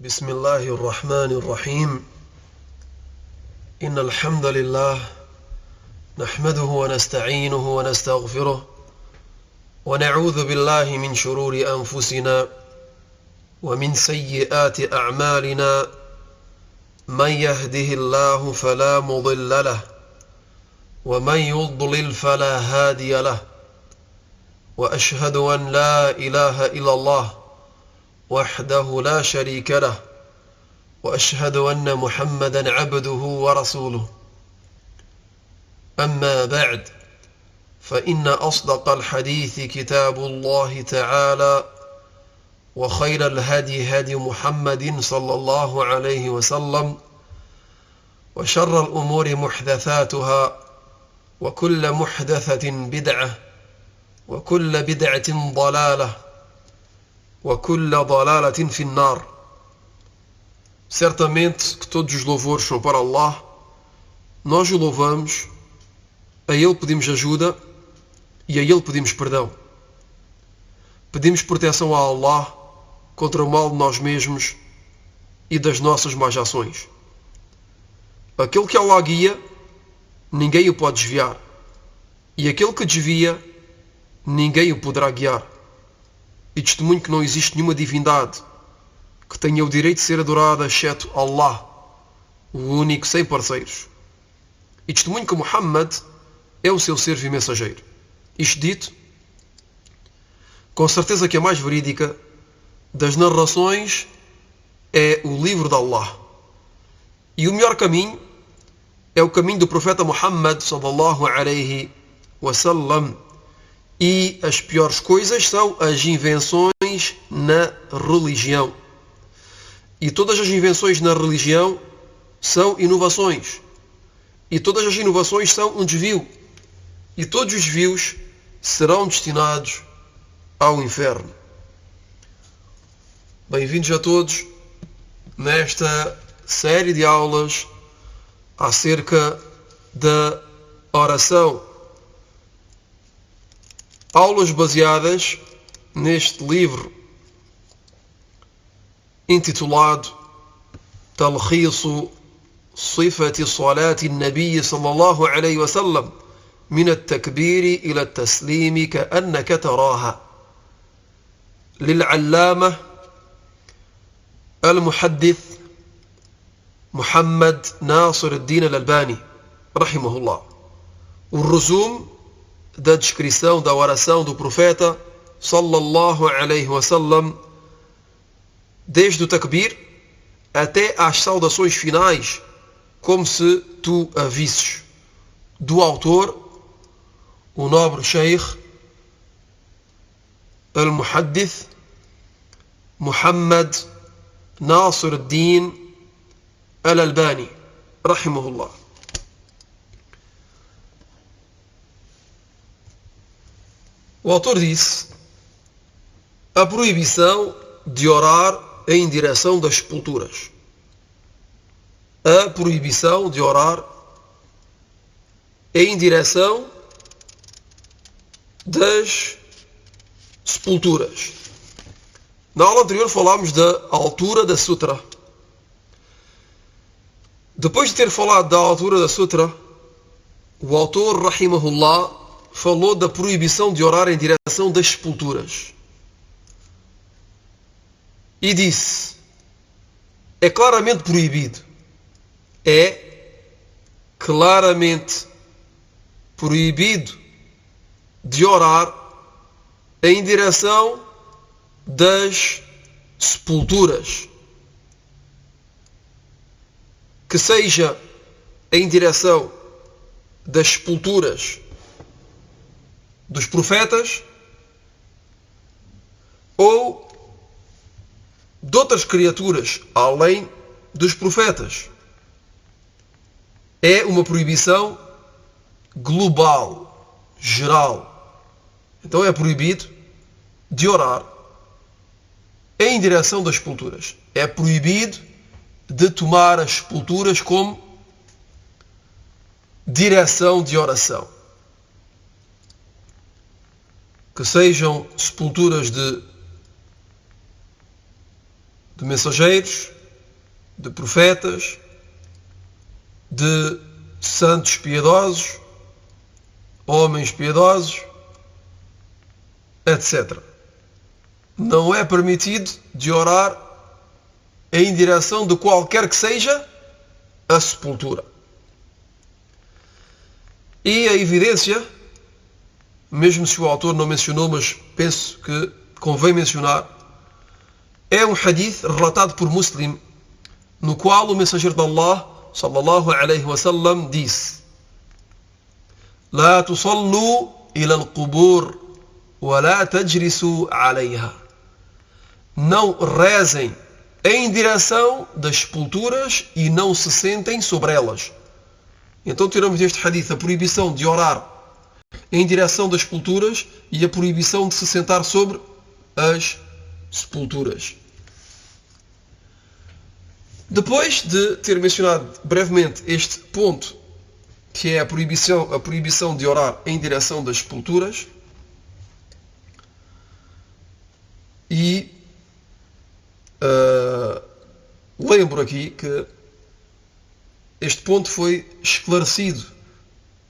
بسم الله الرحمن الرحيم إن الحمد لله نحمده ونستعينه ونستغفره ونعوذ بالله من شرور أنفسنا ومن سيئات أعمالنا من يهده الله فلا مضل له ومن يضلل فلا هادي له وأشهد أن لا إله إلا الله وحده لا شريك له وأشهد أن محمدا عبده ورسوله أما بعد فإن أصدق الحديث كتاب الله تعالى وخير الهدي هدي محمد صلى الله عليه وسلم وشر الأمور محدثاتها وكل محدثة بدعة وكل بدعة ضلالة وكل ضلالة في النار. Certamente que todos os louvores são para Allah. Nós o louvamos, a Ele pedimos ajuda e a Ele pedimos perdão. Pedimos proteção a Allah contra o mal de nós mesmos e das nossas más ações. Aquele que Allah guia, ninguém o pode desviar. E aquele que desvia, ninguém o poderá guiar. E testemunho que não existe nenhuma divindade que tenha o direito de ser adorada exceto Allah, o único sem parceiros. E testemunho que Muhammad é o seu servo e mensageiro. Isto dito, com certeza que a mais verídica das narrações é o livro de Allah. E o melhor caminho é o caminho do profeta Muhammad sallallahu alaihi wasallam. E as piores coisas são as invenções na religião. E todas as invenções na religião são inovações. E todas as inovações são um desvio. E todos os desvios serão destinados ao inferno. Bem-vindos a todos nesta série de aulas acerca da oração. Aulas baseadas neste livro intitulado Talkhisu Sifati Salati Nabi sallallahu alayhi wa sallam min at-takbiri ila at-taslimi ka'annaka taraha للعلامة المحدث محمد ناصر الدين الألباني رحمه الله. O resumo da descrição da oração do profeta sallallahu alaihi wasallam, desde o takbir até às saudações finais, como se tu a visses, do autor, o nobre Sheikh al-Muhaddith Muhammad Nasir al-Din al-Albani rahimahullah. O autor disse: a proibição de orar em direção das sepulturas. A proibição de orar em direção das sepulturas. Na aula anterior falámos da altura da sutra. Depois de ter falado da altura da sutra, o autor, rahimahullah, falou da proibição de orar em direção das sepulturas. E disse: é claramente proibido. É claramente proibido de orar em direção das sepulturas. Que seja em direção das sepulturas dos profetas ou de outras criaturas além dos profetas. É uma proibição global, geral. Então é proibido de orar em direção das sepulturas. É proibido de tomar as sepulturas como direção de oração. Que sejam sepulturas de de mensageiros, de profetas, de santos piedosos, homens piedosos, etc. Não é permitido de orar em direção de qualquer que seja a sepultura. E a evidência, mesmo se o autor não mencionou, mas penso que convém mencionar, é um hadith relatado por Muslim, no qual o mensageiro de Allah, sallallahu alaihi wasallam, disse: "La tusallu ila al-qubur wa la tajlisu alayha." Não rezem em direção das sepulturas e não se sentem sobre elas. Então tiramos deste hadith a proibição de orar em direção das sepulturas e a proibição de se sentar sobre as sepulturas. Depois de ter mencionado brevemente este ponto, que é a proibição de orar em direção das sepulturas, e lembro aqui que este ponto foi esclarecido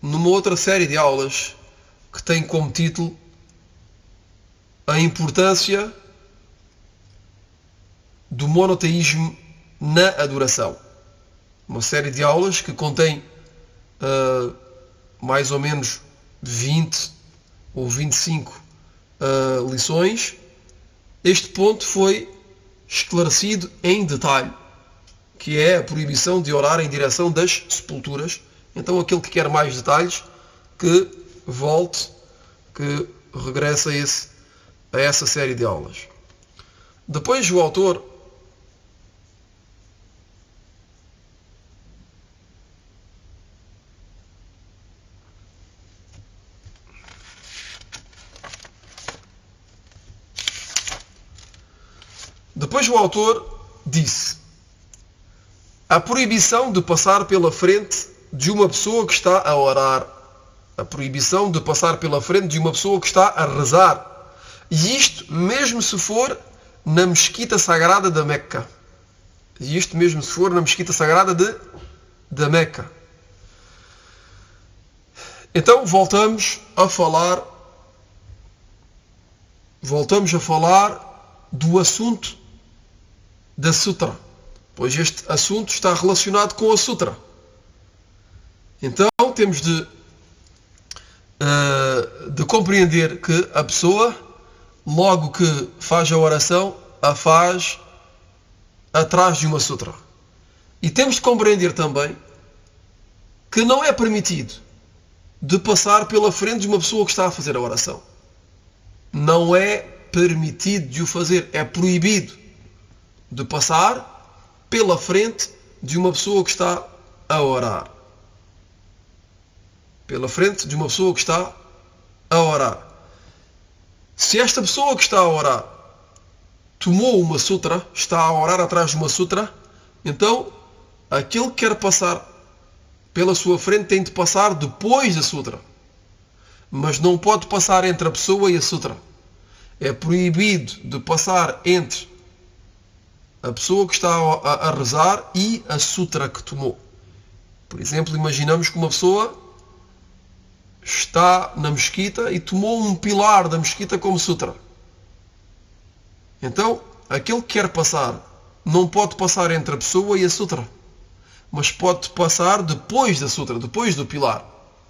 numa outra série de aulas que tem como título a importância do monoteísmo na adoração. Uma série de aulas que contém mais ou menos 20 ou 25 lições. Este ponto foi esclarecido em detalhe, que é a proibição de orar em direção das sepulturas. Então aquele que quer mais detalhes, que volte, que regresse a essa série de aulas. Depois o autor disse: a proibição de passar pela frente de uma pessoa que está a orar. A proibição de passar pela frente de uma pessoa que está a rezar. E isto mesmo se for na mesquita sagrada da Meca. Da Meca. Então voltamos a falar do assunto da sutra, pois este assunto está relacionado com a sutra. Então temos de compreender que a pessoa, logo que faz a oração, a faz atrás de uma sutra. E temos de compreender também que não é permitido de passar pela frente de uma pessoa que está a fazer a oração. Não é permitido de o fazer, é proibido de passar pela frente de uma pessoa que está a orar. Pela frente de uma pessoa que está a orar. Se esta pessoa que está a orar tomou uma sutra, está a orar atrás de uma sutra, então aquele que quer passar pela sua frente tem de passar depois da sutra. Mas não pode passar entre a pessoa e a sutra. É proibido de passar entre a pessoa que está a rezar e a sutra que tomou. Por exemplo, imaginamos que uma pessoa está na mesquita e tomou um pilar da mesquita como sutra. Então, aquele que quer passar não pode passar entre a pessoa e a sutra, mas pode passar depois da sutra, depois do pilar,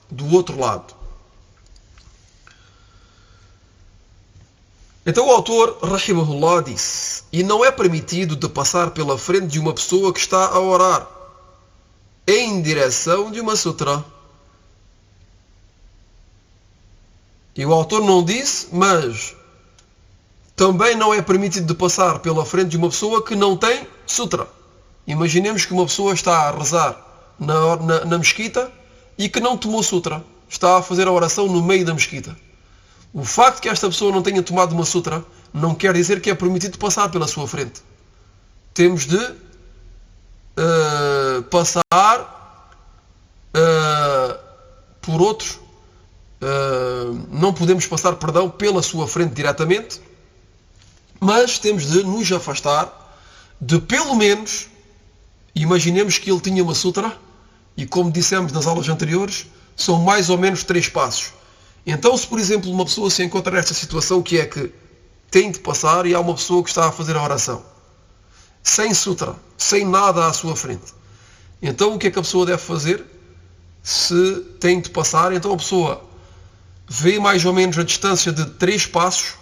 do outro lado. Então o autor, rahimahullah, disse: e não é permitido de passar pela frente de uma pessoa que está a orar em direção de uma sutra. E o autor não disse, mas também não é permitido de passar pela frente de uma pessoa que não tem sutra. Imaginemos que uma pessoa está a rezar na mesquita e que não tomou sutra. Está a fazer a oração no meio da mesquita. O facto que esta pessoa não tenha tomado uma sutra não quer dizer que é permitido passar pela sua frente. Temos de passar por outros. Não podemos passar, pela sua frente diretamente, mas temos de nos afastar de pelo menos, imaginemos que ele tinha uma sutra, e como dissemos nas aulas anteriores, são mais ou menos 3 passos. Então, se por exemplo uma pessoa se encontra nesta situação que é que tem de passar e há uma pessoa que está a fazer a oração, sem sutra, sem nada à sua frente, então o que é que a pessoa deve fazer? Se tem de passar, então a pessoa vê mais ou menos a distância de 3 passos,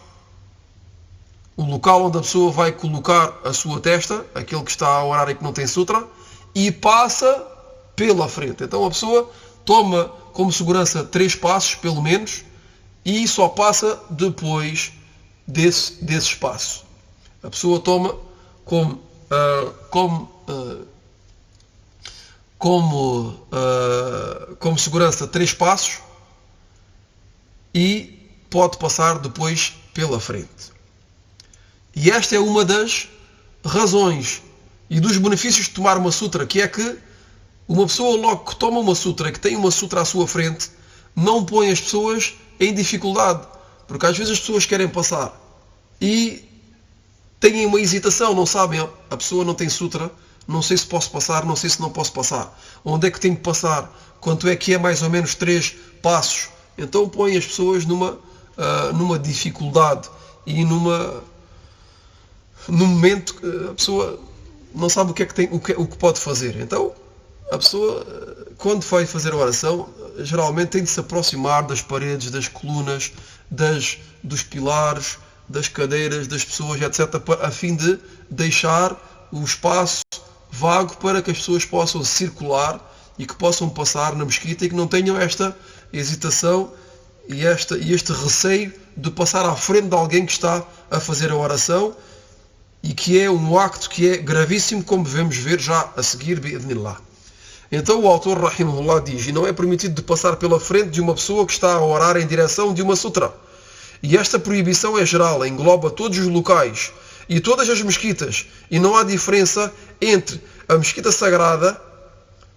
o local onde a pessoa vai colocar a sua testa, aquele que está a orar e que não tem sutra, e passa pela frente. Então a pessoa toma como segurança 3 passos, pelo menos, e só passa depois desse espaço. A pessoa toma como segurança 3 passos e pode passar depois pela frente. E esta é uma das razões e dos benefícios de tomar uma sutra, que é que uma pessoa logo que toma uma sutra, que tem uma sutra à sua frente, não põe as pessoas em dificuldade. Porque às vezes as pessoas querem passar e têm uma hesitação, não sabem, a pessoa não tem sutra, não sei se posso passar, não sei se não posso passar. Onde é que tenho que passar? Quanto é que é mais ou menos 3 passos? Então põe as pessoas numa dificuldade e num momento que a pessoa não sabe o que é que tem, o que pode fazer. Então a pessoa, quando vai fazer a oração, geralmente tem de se aproximar das paredes, das colunas, dos pilares, das cadeiras, das pessoas, etc., a fim de deixar o espaço vago para que as pessoas possam circular e que possam passar na mesquita e que não tenham esta hesitação e este receio de passar à frente de alguém que está a fazer a oração, e que é um acto que é gravíssimo, como devemos ver já a seguir, bi'idhnillah. Então o autor, rahimahullah, diz: e não é permitido de passar pela frente de uma pessoa que está a orar em direção de uma sutra. E esta proibição é geral, engloba todos os locais e todas as mesquitas, e não há diferença entre a mesquita sagrada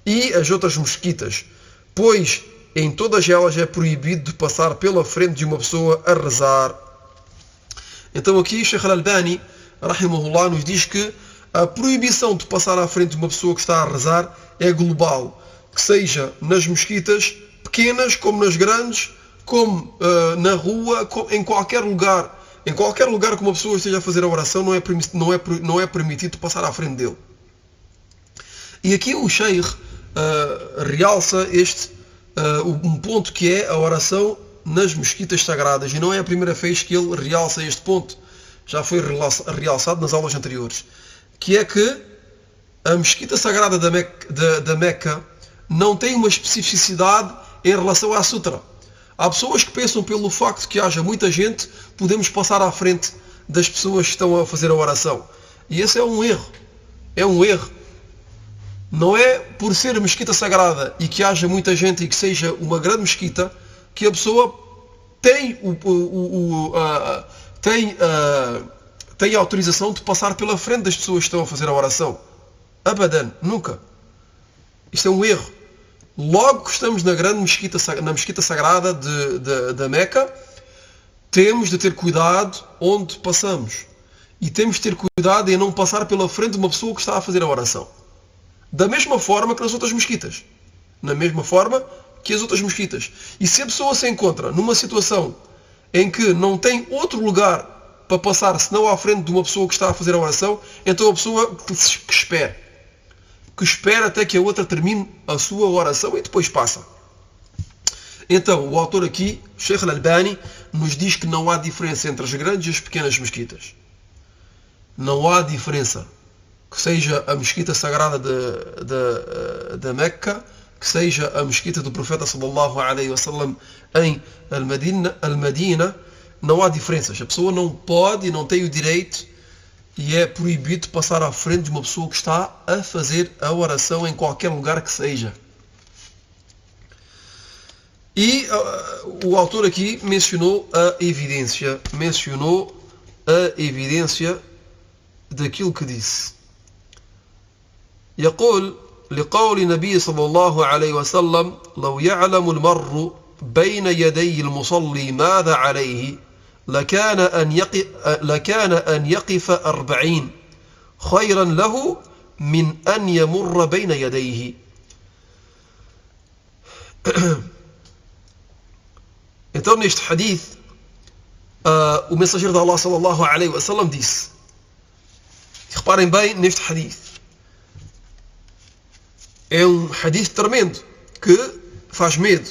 e as outras mesquitas, pois em todas elas é proibido de passar pela frente de uma pessoa a rezar. Então aqui Sheikh Al-Albani, rahimahullah, nos diz que a proibição de passar à frente de uma pessoa que está a rezar é global, que seja nas mesquitas pequenas como nas grandes, como na rua, em qualquer lugar. Em qualquer lugar que uma pessoa esteja a fazer a oração, não é permitido passar à frente dele. E aqui o Sheikh realça um ponto que é a oração nas mesquitas sagradas, e não é a primeira vez que ele realça este ponto. Já foi realçado nas aulas anteriores, que é que a mesquita sagrada da Meca não tem uma especificidade em relação à sutra. Há pessoas que pensam, pelo facto de que haja muita gente, podemos passar à frente das pessoas que estão a fazer a oração. E esse é um erro. É um erro. Não é por ser a mesquita sagrada e que haja muita gente e que seja uma grande mesquita que a pessoa tem tem a autorização de passar pela frente das pessoas que estão a fazer a oração. Abadan, nunca. Isto é um erro. Logo que estamos na mesquita sagrada da Meca, temos de ter cuidado onde passamos. E temos de ter cuidado em não passar pela frente de uma pessoa que está a fazer a oração. Da mesma forma que nas outras mesquitas. Na mesma forma que as outras mesquitas. E se a pessoa se encontra numa situação em que não tem outro lugar para passar senão à frente de uma pessoa que está a fazer a oração, então a pessoa que espera até que a outra termine a sua oração e depois passa. Então o autor aqui, Sheikh Al-Albani, nos diz que não há diferença entre as grandes e as pequenas mesquitas. Não há diferença. Que seja a mesquita sagrada da Meca, que seja a mesquita do profeta sallallahu alaihi wasallam em Al-Madina, não há diferenças. A pessoa não pode e não tem o direito, e é proibido passar à frente de uma pessoa que está a fazer a oração em qualquer lugar que seja. E o autor aqui mencionou a evidência daquilo que disse. يقول لقول النبي صلى الله عليه وسلم لو يعلم المرء بين يدي المصلي ماذا عليه لكان أن يقف 40 خيرا له من أن يمر بين يديه. Então, neste hadith, o mensageiro de Allah sallallahu alaihi wasallam disse, e reparem bem neste hadith, é um hadith tremendo que faz medo.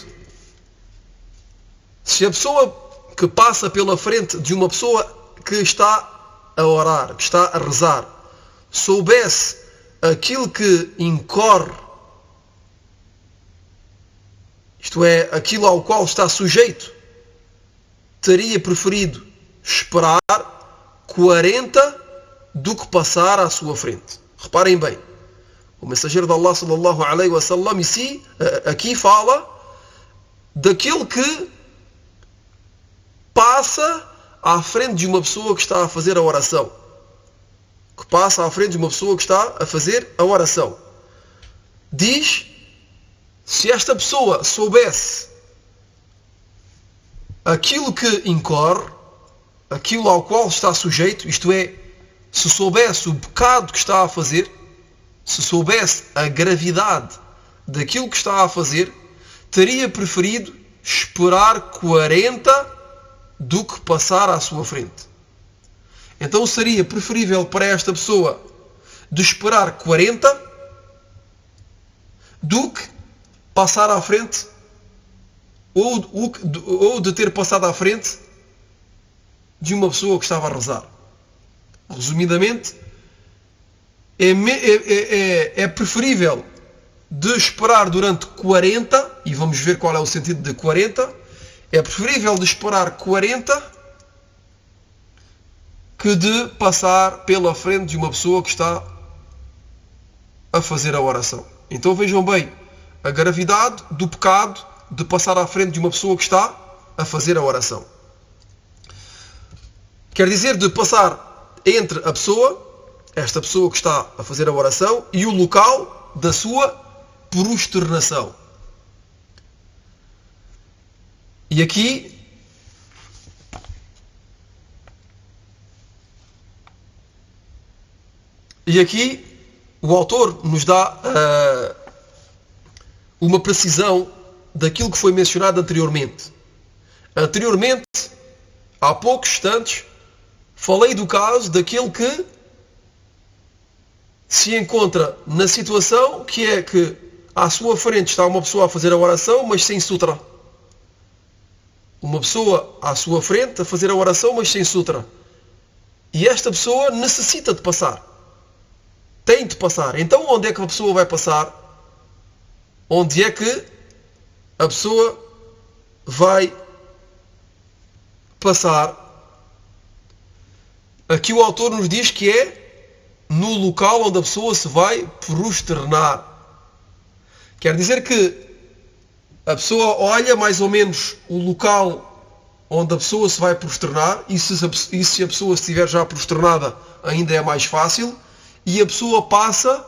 Se a pessoa que passa pela frente de uma pessoa que está a orar, que está a rezar, soubesse aquilo que incorre, isto é, aquilo ao qual está sujeito, teria preferido esperar 40 do que passar à sua frente. Reparem bem, o mensageiro de Allah sallallahu alaihi wasallam aqui fala daquilo que passa à frente de uma pessoa que está a fazer a oração. Que passa à frente de uma pessoa que está a fazer a oração. Diz, se esta pessoa soubesse aquilo que incorre, aquilo ao qual está sujeito, isto é, se soubesse o pecado que está a fazer, se soubesse a gravidade daquilo que está a fazer, teria preferido esperar 40 do que passar à sua frente. Então seria preferível para esta pessoa de esperar 40 do que passar à frente ou de ter passado à frente de uma pessoa que estava a rezar. Resumidamente, é preferível de esperar durante 40, e vamos ver qual é o sentido de 40, é preferível de esperar 40 que de passar pela frente de uma pessoa que está a fazer a oração. Então vejam bem a gravidade do pecado de passar à frente de uma pessoa que está a fazer a oração. Quer dizer, de passar entre a pessoa, esta pessoa que está a fazer a oração, e o local da sua prosternação. E aqui o autor nos dá uma precisão daquilo que foi mencionado anteriormente. Anteriormente, há poucos instantes, falei do caso daquele que se encontra na situação que é que à sua frente está uma pessoa a fazer a oração, mas sem sutra. Uma pessoa à sua frente a fazer a oração, mas sem sutra. E esta pessoa necessita de passar. Tem de passar. Então onde é que a pessoa vai passar? Onde é que a pessoa vai passar? Aqui o autor nos diz que é no local onde a pessoa se vai prosternar. Quer dizer que a pessoa olha mais ou menos o local onde a pessoa se vai prosternar, e se a pessoa estiver já prosternada ainda é mais fácil, e a pessoa passa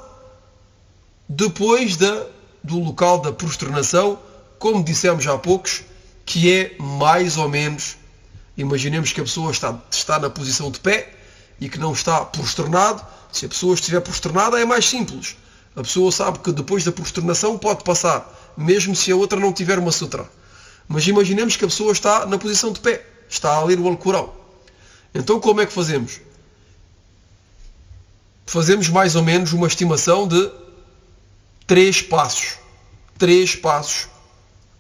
depois do local da prosternação, como dissemos há poucos, que é mais ou menos, imaginemos que a pessoa está na posição de pé e que não está prosternado. Se a pessoa estiver prosternada é mais simples. A pessoa sabe que depois da prosternação pode passar, mesmo se a outra não tiver uma sutra. Mas imaginemos que a pessoa está na posição de pé, está a ler o Alcorão. Então como é que fazemos? Fazemos mais ou menos uma estimação de 3 passos. 3 passos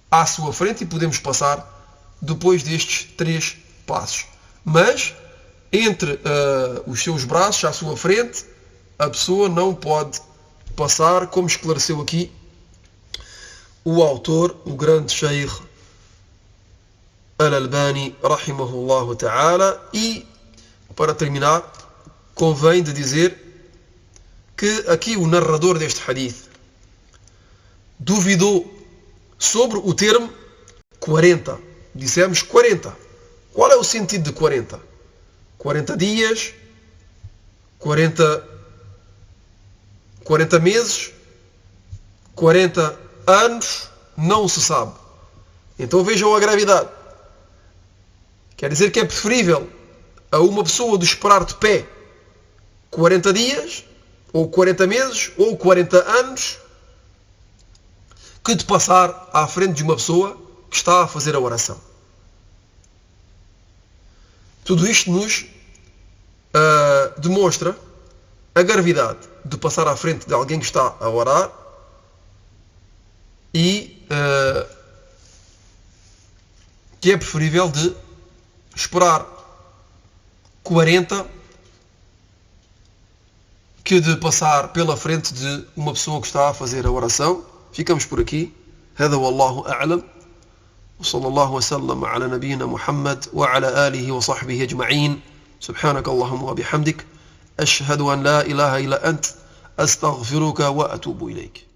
à sua frente, e podemos passar depois destes 3 passos. Mas entre os seus braços à sua frente, a pessoa não pode passar, como esclareceu aqui o autor, o grande Sheikh Al-Albani, rahimahullah ta'ala. E, para terminar, convém de dizer que aqui o narrador deste hadith duvidou sobre o termo 40. Dissemos 40. Qual é o sentido de 40? 40 dias? 40 meses? 40 anos? Não se sabe. Então vejam a gravidade. Quer dizer que é preferível a uma pessoa de esperar de pé 40 dias, ou 40 meses, ou 40 anos, que de passar à frente de uma pessoa que está a fazer a oração. Tudo isto nos demonstra a gravidade de passar à frente de alguém que está a orar e que é preferível de esperar 40 que de passar pela frente de uma pessoa que está a fazer a oração. Ficamos por aqui. هذا والله أعلم وصلى الله وسلم على نبينا محمد وعلى آله وصحبه أجمعين سبحانك اللهم وبحمدك أشهد أن لا إله إلا أنت أستغفرك وأتوب إليك.